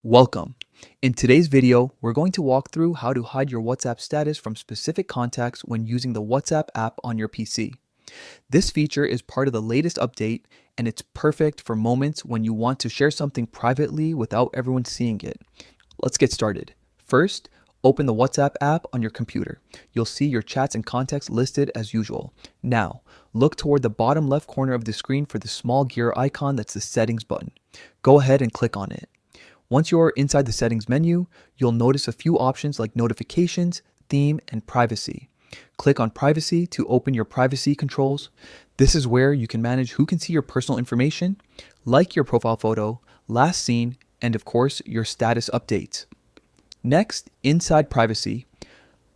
Welcome. In today's video, we're going to walk through how to hide your WhatsApp status from specific contacts when using the WhatsApp app on your PC. This feature is part of the latest update, and it's perfect for moments when you want to share something privately without everyone seeing it. Let's get started. First, open the WhatsApp app on your computer. You'll see your chats and contacts listed as usual. Now, look toward the bottom left corner of the screen for the small gear icon that's the settings button. Go ahead and click on it. Once you're inside the settings menu, you'll notice a few options like notifications, theme, and privacy. Click on privacy to open your privacy controls. This is where you can manage who can see your personal information, like your profile photo, last seen, and of course, your status updates. Next, inside privacy,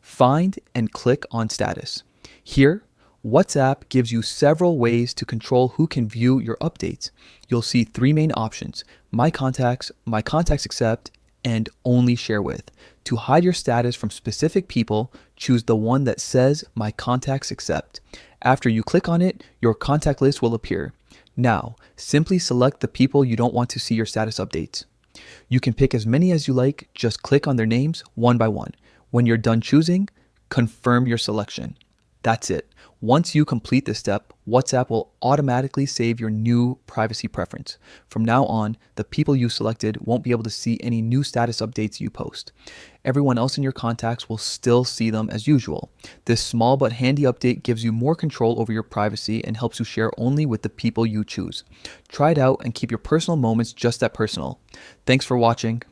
find and click on status. Here, WhatsApp gives you several ways to control who can view your updates. You'll see three main options: My Contacts Accept, and Only Share With. To hide your status from specific people, choose the one that says My Contacts Accept. After you click on it, your contact list will appear. Now, simply select the people you don't want to see your status updates. You can pick as many as you like, just click on their names one by one. When you're done choosing, confirm your selection. That's it. Once you complete this step, WhatsApp will automatically save your new privacy preference. From now on, the people you selected won't be able to see any new status updates you post. Everyone else in your contacts will still see them as usual. This small but handy update gives you more control over your privacy and helps you share only with the people you choose. Try it out and keep your personal moments just that personal. Thanks for watching.